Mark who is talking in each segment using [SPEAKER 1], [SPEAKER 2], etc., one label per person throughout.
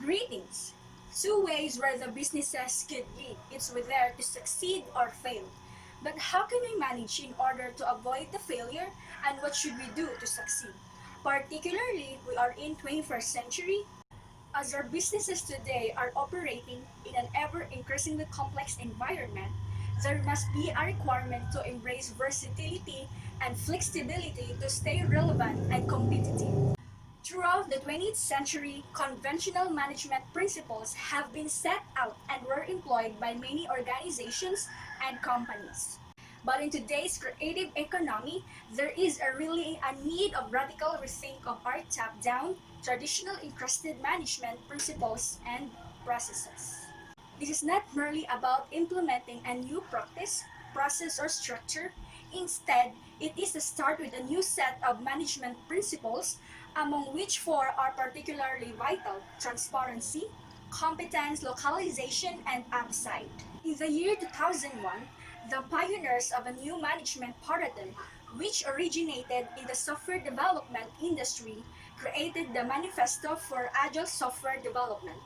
[SPEAKER 1] Greetings! Two ways where the businesses could be. It's whether to succeed or fail. But how can we manage in order to avoid the failure, and what should we do to succeed? Particularly, we are in 21st century as our businesses today are operating in an ever-increasingly complex environment. There must be a requirement to embrace versatility and flexibility to stay relevant and competitive. Throughout the 20th century, conventional management principles have been set out and were employed by many organizations and companies. But in today's creative economy, there is really a need of radical rethink of our top-down, traditional encrusted management principles and processes. This is not merely about implementing a new practice, process, or structure. Instead, it is to start with a new set of management principles, among which four are particularly vital: transparency, competence, localization, and upside. In the year 2001, the pioneers of a new management paradigm, which originated in the software development industry, created the Manifesto for Agile Software Development,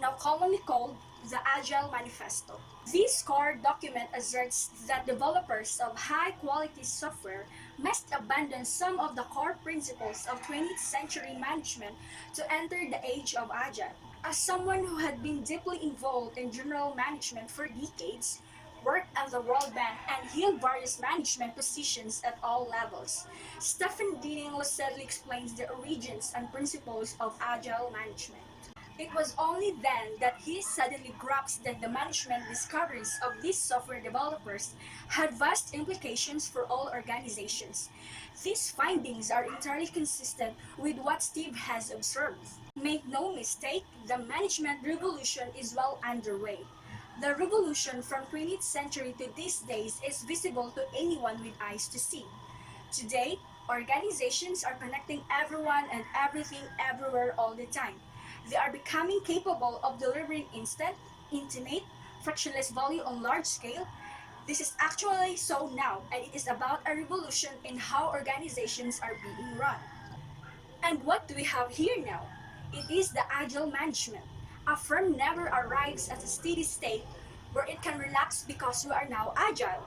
[SPEAKER 1] now commonly called the Agile Manifesto. This core document asserts that developers of high-quality software must abandon some of the core principles of 20th century management to enter the age of Agile. As someone who had been deeply involved in general management for decades, worked at the World Bank, and held various management positions at all levels, Stephen Dinning lucidly explains the origins and principles of Agile management. It was only then that he suddenly grasped that the management discoveries of these software developers had vast implications for all organizations. These findings are entirely consistent with what Steve has observed. Make no mistake, the management revolution is well underway. The revolution from 20th century to these days is visible to anyone with eyes to see. Today, organizations are connecting everyone and everything everywhere all the time. They are becoming capable of delivering instant, intimate, frictionless value on large scale. This is actually so now, and it is about a revolution in how organizations are being run. And what do we have here now? It is the agile management. A firm never arrives at a steady state where it can relax because we are now agile.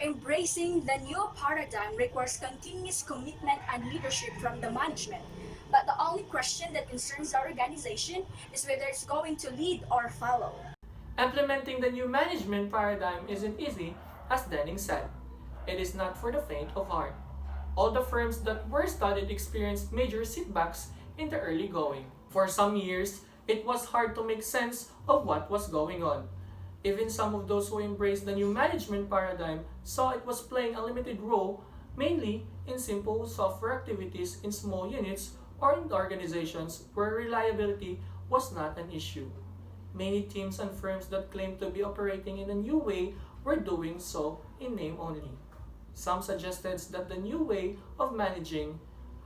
[SPEAKER 1] Embracing the new paradigm requires continuous commitment and leadership from the management. But the only question that concerns our organization is whether it's going to lead or follow.
[SPEAKER 2] Implementing the new management paradigm isn't easy, as Denning said. It is not for the faint of heart. All the firms that were studied experienced major setbacks in the early going. For some years, it was hard to make sense of what was going on. Even some of those who embraced the new management paradigm saw it was playing a limited role, mainly in simple software activities in small units or in organizations where reliability was not an issue. Many teams and firms that claimed to be operating in a new way were doing so in name only. Some suggested that the new way of managing,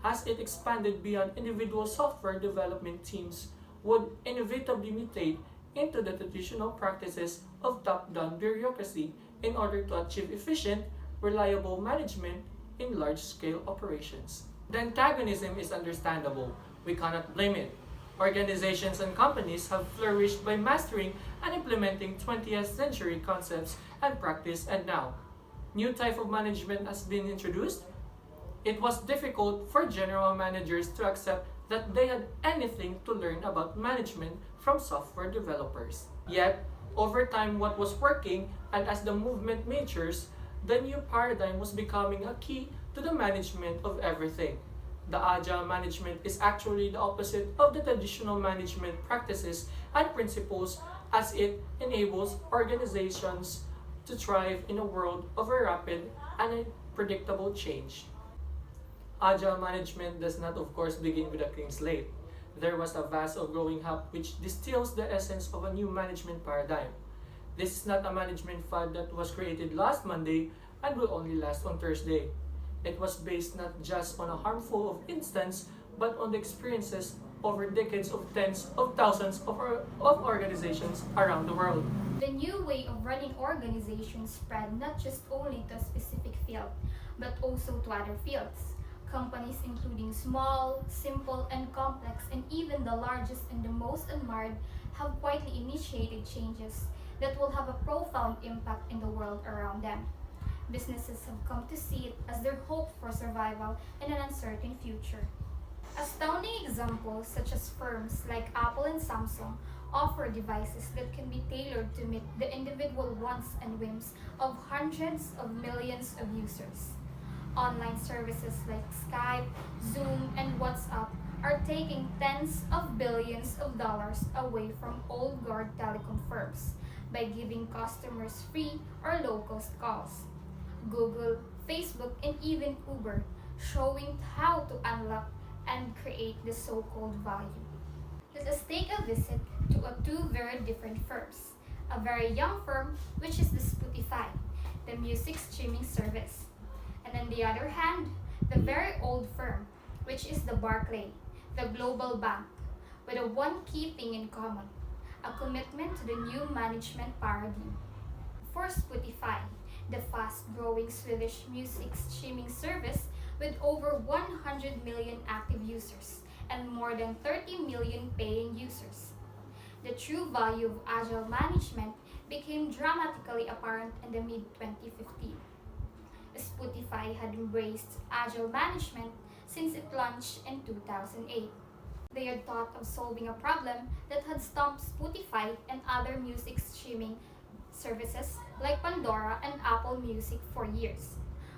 [SPEAKER 2] as it expanded beyond individual software development teams, would inevitably mutate into the traditional practices of top-down bureaucracy in order to achieve efficient, reliable management in large-scale operations. The antagonism is understandable. We cannot blame it. Organizations and companies have flourished by mastering and implementing 20th century concepts and practice, and now new type of management has been introduced. It was difficult for general managers to accept that they had anything to learn about management from software developers. Yet, over time, what was working, and as the movement matures, the new paradigm was becoming a key to the management of everything. The agile management is actually the opposite of the traditional management practices and principles, as it enables organizations to thrive in a world of a rapid and unpredictable change. Agile management does not, of course, begin with a clean slate. There was a vast growing hub which distills the essence of a new management paradigm. This is not a management fad that was created last Monday and will only last on Thursday. It was based not just on a handful of instances, but on the experiences over decades of tens of thousands of organizations around the world.
[SPEAKER 3] The new way of running organizations spread not just only to a specific field, but also to other fields. Companies including small, simple, and complex, and even the largest and the most admired, have quietly initiated changes that will have a profound impact in the world around them. Businesses have come to see it as their hope for survival in an uncertain future. Astounding examples such as firms like Apple and Samsung offer devices that can be tailored to meet the individual wants and whims of hundreds of millions of users. Online services like Skype, Zoom, and WhatsApp are taking tens of billions of dollars away from old guard telecom firms by giving customers free or low cost calls. Google, Facebook, and even Uber showing how to unlock and create the so called value. Let us take a visit to two very different firms. A very young firm, which is the Spotify, the music streaming service. And on the other hand, the very old firm, which is the Barclay, the global bank, with a one key thing in common, a commitment to the new management paradigm. For Spotify, the fast-growing Swedish music streaming service with over 100 million active users and more than 30 million paying users. The true value of agile management became dramatically apparent in the mid 2015. Spotify had embraced agile management since it launched in 2008. They had thought of solving a problem that had stumped Spotify and other music streaming services like Pandora and Apple Music for years.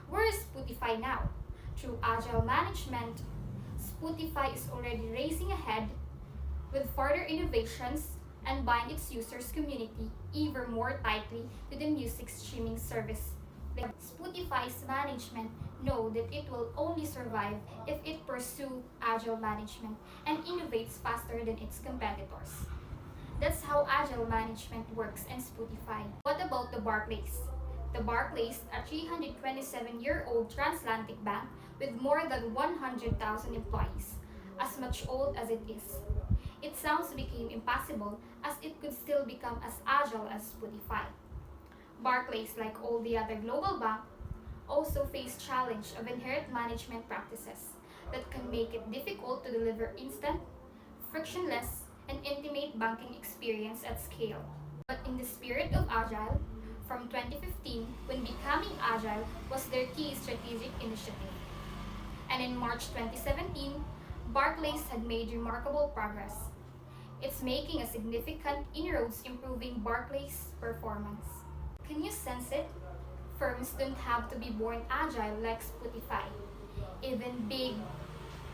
[SPEAKER 3] Where is Spotify now? Through agile management, Spotify is already racing ahead with further innovations and bind its users' community even more tightly to the music streaming service. Spotify's management know that it will only survive if it pursues agile management and innovates faster than its competitors. That's how agile management works in Spotify. What about the Barclays? The Barclays, a 327-year-old transatlantic bank with more than 100,000 employees, as much old as it is. It sounds became impossible as it could still become as agile as Spotify. Barclays, like all the other global banks, also face challenge of inherent management practices that can make it difficult to deliver instant, frictionless, and intimate banking experience at scale. But in the spirit of Agile, from 2015, when becoming agile was their key strategic initiative. And in March 2017, Barclays had made remarkable progress. It's making a significant inroads improving Barclays' performance. Can you sense it? Firms don't have to be born agile like Spotify. Even big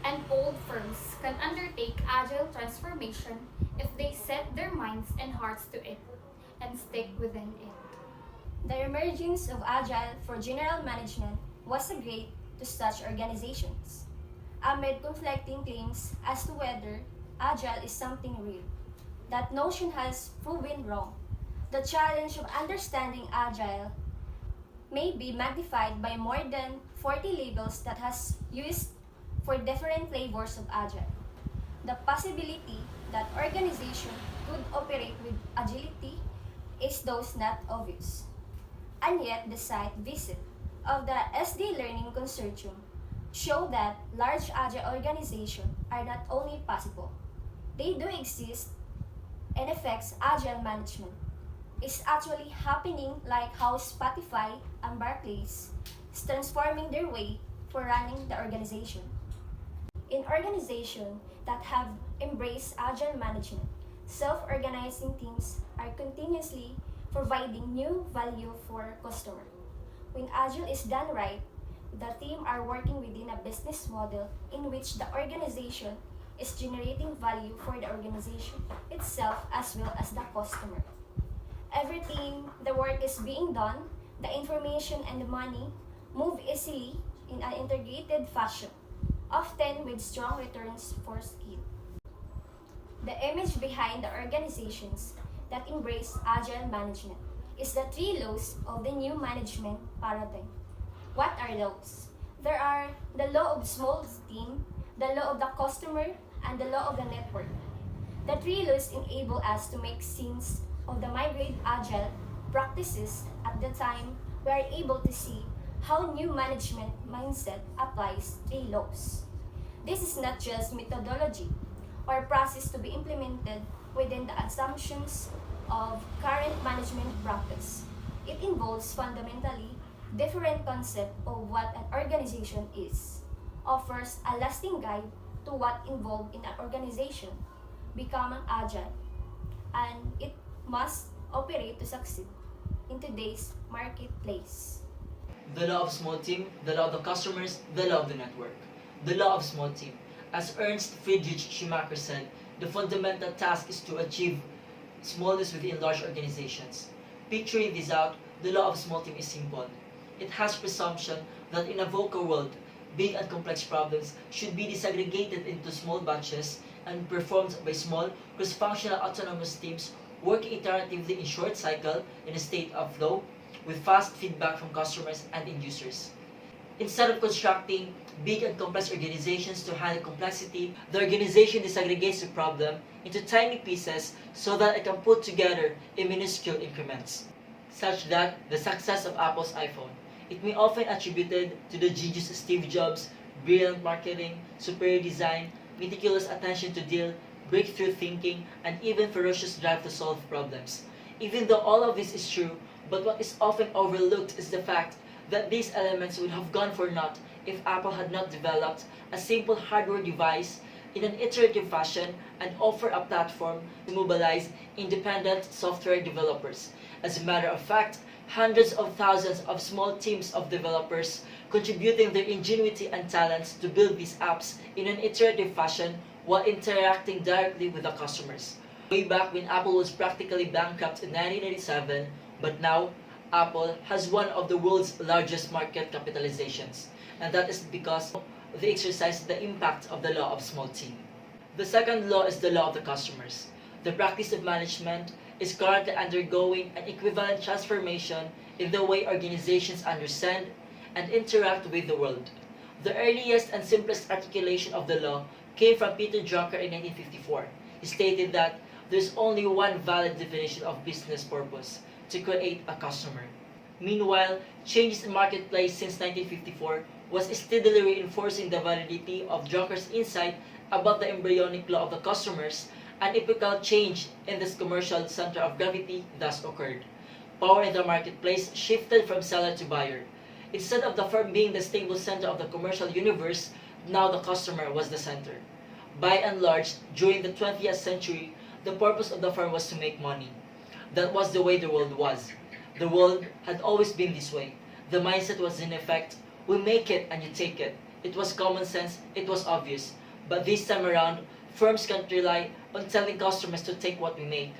[SPEAKER 3] and old firms can undertake agile transformation if they set their minds and hearts to it and stick within it.
[SPEAKER 4] The emergence of Agile for general management was a great to such organizations. Amid conflicting claims as to whether Agile is something real, that notion has proven wrong. The challenge of understanding Agile may be magnified by more than 40 labels that has used for different flavors of Agile. The possibility that organization could operate with agility is those not obvious. And yet the site visit of the SD Learning Consortium show that large agile organizations are not only possible, they do exist and affects agile management. It's actually happening like how Spotify and Barclays is transforming their way for running the organization. In organizations that have embraced agile management, self-organizing teams are continuously providing new value for customer. When Agile is done right, the team are working within a business model in which the organization is generating value for the organization itself as well as the customer. Everything the work is being done, the information and the money move easily in an integrated fashion, often with strong returns for skill. The image behind the organizations that embrace agile management is the three laws of the new management paradigm. What are those? There are the law of small team, the law of the customer, and the law of the network. The three laws enable us to make sense of the migrate agile practices at the time, we are able to see how new management mindset applies three laws. This is not just methodology or process to be implemented within the assumptions of current management practice. It involves fundamentally different concept of what an organization is, offers a lasting guide to what involved in an organization, becoming agile, and it must operate to succeed in today's marketplace.
[SPEAKER 5] The law of small team, the law of the customers, the law of the network. The law of small team. As Ernst Friedrich Schumacher said, the fundamental task is to achieve smallness within large organizations. Picturing this out, the law of small team is simple. It has presumption that in a VUCA world, big and complex problems should be disaggregated into small batches and performed by small, cross-functional autonomous teams working iteratively in short cycle in a state of flow with fast feedback from customers and end users. Instead of constructing big and complex organizations to handle complexity, the organization disaggregates the problem into tiny pieces so that it can put together in minuscule increments, such that the success of Apple's iPhone, it may often attributed to the genius Steve Jobs, brilliant marketing, superior design, meticulous attention to detail, breakthrough thinking, and even ferocious drive to solve problems. Even though all of this is true, but what is often overlooked is the fact that these elements would have gone for naught if Apple had not developed a simple hardware device in an iterative fashion and offer a platform to mobilize independent software developers. As a matter of fact, hundreds of thousands of small teams of developers contributing their ingenuity and talents to build these apps in an iterative fashion while interacting directly with the customers. Way back when Apple was practically bankrupt in 1997, but now Apple has one of the world's largest market capitalizations, and that is because they exercise the impact of the law of small team. The second law is the law of the customers. The practice of management is currently undergoing an equivalent transformation in the way organizations understand and interact with the world. The earliest and simplest articulation of the law came from Peter Drucker in 1954. He stated that there's only one valid definition of business purpose: to create a customer. Meanwhile, changes in marketplace since 1954 was steadily reinforcing the validity of Drucker's insight about the embryonic law of the customers. An epochal change in this commercial center of gravity thus occurred. Power in the marketplace shifted from seller to buyer. Instead of the firm being the stable center of the commercial universe, now the customer was the center. By and large, during the 20th century, the purpose of the firm was to make money. That was the way the world was. The world had always been this way. The mindset was in effect, we make it and you take it. It was common sense, it was obvious. But this time around, firms can't rely on telling customers to take what we make.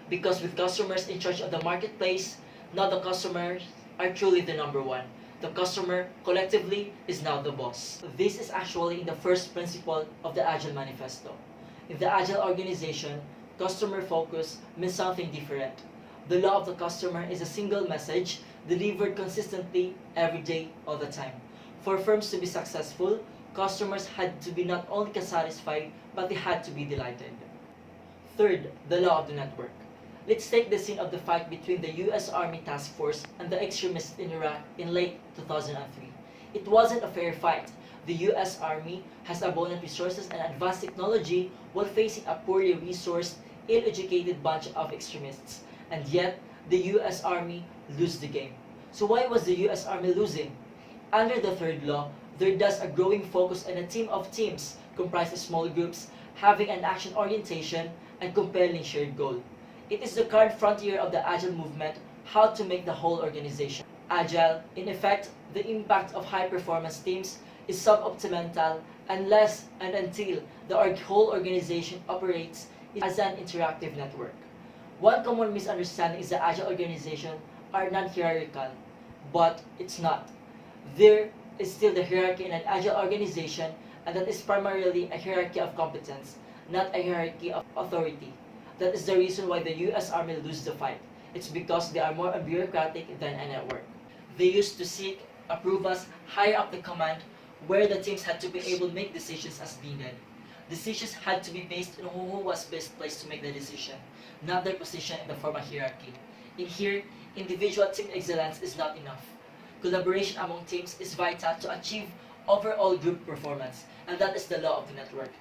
[SPEAKER 5] Because with customers in charge of the marketplace, now the customers are truly the number one. The customer, collectively, is now the boss. This is actually in the first principle of the Agile Manifesto. In the Agile organization, customer focus means something different. The law of the customer is a single message delivered consistently every day, all the time. For firms to be successful, customers had to be not only satisfied, but they had to be delighted. Third, the law of the network. Let's take the scene of the fight between the US Army Task Force and the extremists in Iraq in late 2003. It wasn't a fair fight. The US Army has abundant resources and advanced technology while facing a poorly resourced, ill-educated bunch of extremists. And yet, the US Army lose the game. So why was the US Army losing? Under the third law, there does a growing focus on a team of teams comprised of small groups having an action orientation and compelling shared goal. It is the current frontier of the Agile movement, how to make the whole organization Agile. In effect, the impact of high-performance teams is suboptimal unless and until the whole organization operates as an interactive network. One common misunderstanding is that Agile organizations are non-hierarchical, but it's not. There is still the hierarchy in an Agile organization, and that is primarily a hierarchy of competence, not a hierarchy of authority. That is the reason why the US Army loses the fight. It's because they are more bureaucratic than a network. They used to seek approvals higher up the command, where the teams had to be able to make decisions as needed. Decisions had to be based on who was best placed to make the decision, not their position in the formal hierarchy. In here, individual team excellence is not enough. Collaboration among teams is vital to achieve overall group performance, and that is the law of the network.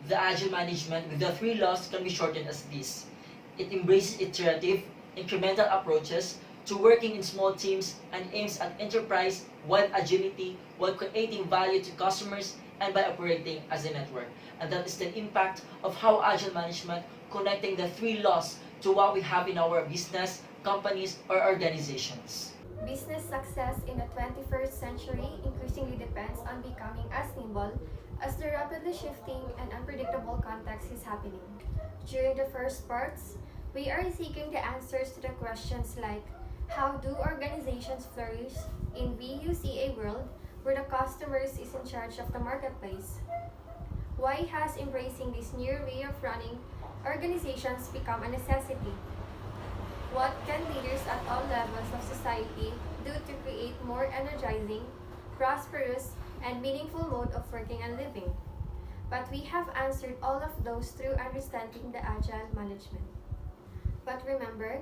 [SPEAKER 5] The Agile management with the three laws can be shortened as this. It embraces iterative, incremental approaches to working in small teams and aims at enterprise-wide agility while creating value to customers and by operating as a network. And that is the impact of how Agile management connecting the three laws to what we have in our business, companies, or organizations.
[SPEAKER 3] Business success in the 21st century increasingly depends on becoming as nimble as the rapidly shifting and unpredictable context is happening. During the first parts, we are seeking the answers to the questions like how do organizations flourish in VUCA world where the customers is in charge of the marketplace? Why has embracing this new way of running organizations become a necessity? What can leaders at all levels of society do to create more energizing, prosperous, and meaningful mode of working and living? But we have answered all of those through understanding the Agile management. But remember,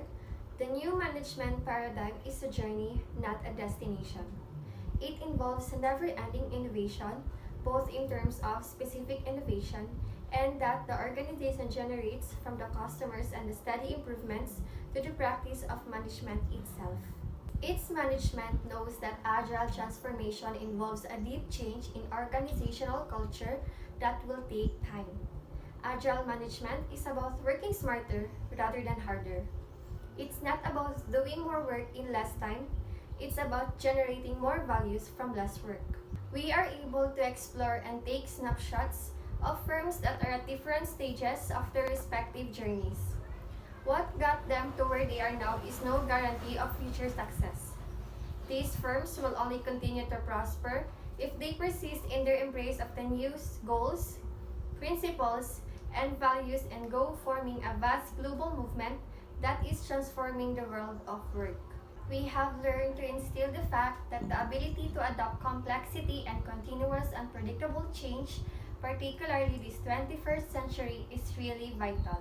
[SPEAKER 3] the new management paradigm is a journey, not a destination. It involves never-ending innovation, both in terms of specific innovation and that the organization generates from the customers and the steady improvements to the practice of management itself. Its management knows that agile transformation involves a deep change in organizational culture that will take time. Agile management is about working smarter rather than harder. It's not about doing more work in less time, it's about generating more values from less work. We are able to explore and take snapshots of firms that are at different stages of their respective journeys. What got them to where they are now is no guarantee of future success. These firms will only continue to prosper if they persist in their embrace of the new goals, principles, and values and go forming a vast global movement that is transforming the world of work. We have learned to instill the fact that the ability to adopt complexity and continuous unpredictable change, particularly this 21st century, is really vital.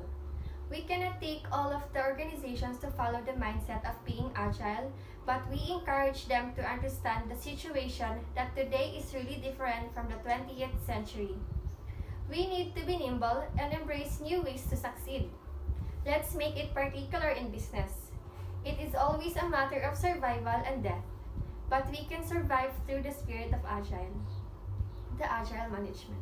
[SPEAKER 3] We cannot take all of the organizations to follow the mindset of being agile, but we encourage them to understand the situation that today is really different from the 20th century. We need to be nimble and embrace new ways to succeed. Let's make it particular in business. It is always a matter of survival and death, but we can survive through the spirit of Agile, the Agile management.